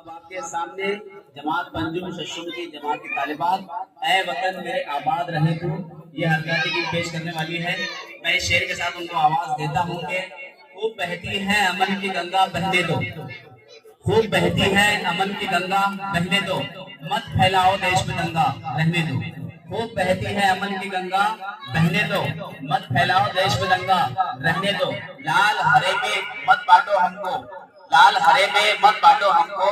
अब आपके सामने जमात पंजुम शशुम की जमात की तालिबात ऐ वतन मेरे आबाद रहे तू ये हरकत की पेश करने वाली है। मैं इस शेर के साथ उनको आवाज देता हूँ कि खूब बहती है अमन की गंगा बहने दो, खूब बहती है अमन की गंगा बहने दो, मत फैलाओ देश में दंगा रहने दो। खूब बहती है अमन की गंगा बहने दो, मत फैलाओ देश में दंगा रहने दो। लाल हरे में मत बांटो हमको, लाल हरे में मत बांटो हमको,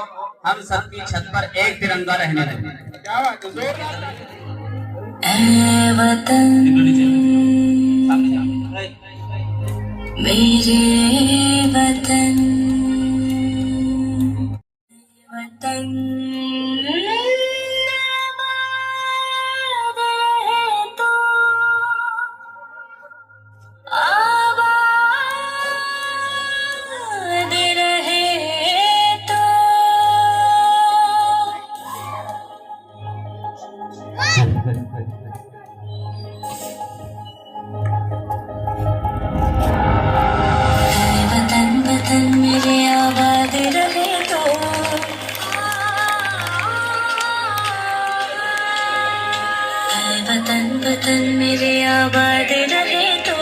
हम सबकी छत पर एक तिरंगा रहने दो। क्या बात है, जोरदार। ऐ वतन मेरे वतन, वतन आबाद रहे तो, आबाद रहे तो। वतन वतन मेरे आबाद रहे तो, वतन वतन मेरे आबाद रहे तो,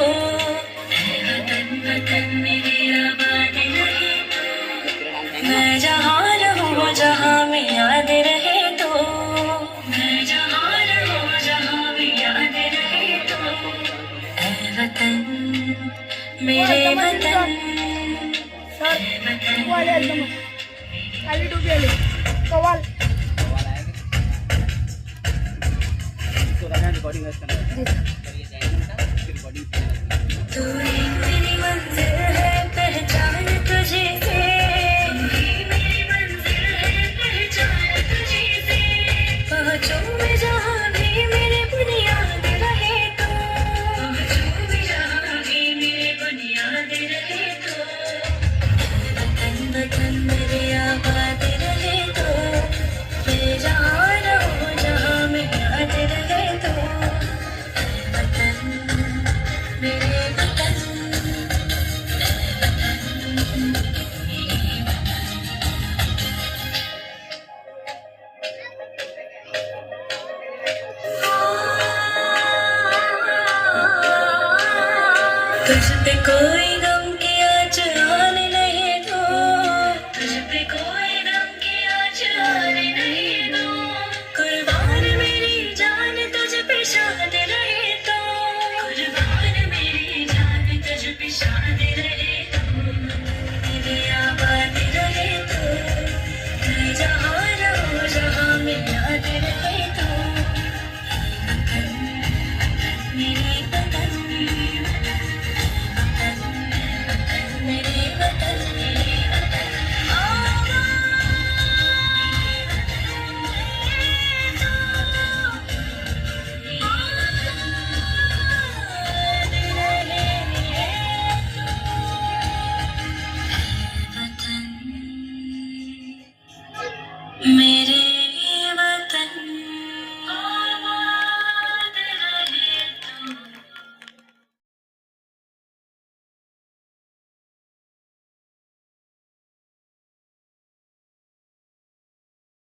वतन वतन मेरे आबाद रहे तो। मैं जहाँ रहूँ जहाँ में याद रहे तो, मैं जहाँ रहूँ जहाँ में याद रहे तो। ऐ वतन मेरे वतन, रिकॉर्डिंग तू एक मेरी मंजिल है पहचान तुझे से, तू ही मेरी मंजिल है पहचान तुझे से। पहुँचूं मैं जहाँ भी मेरे बुनियाद रहे तो, पहुँचूं मैं जहाँ भी मेरे बुनियाद रहे तो। वतन वतन मेरे आबाद रहे तो, मैं जहाँ रहूँ जहाँ में याद रहे तो। वतन मेरे वतन, तुझ पे कोई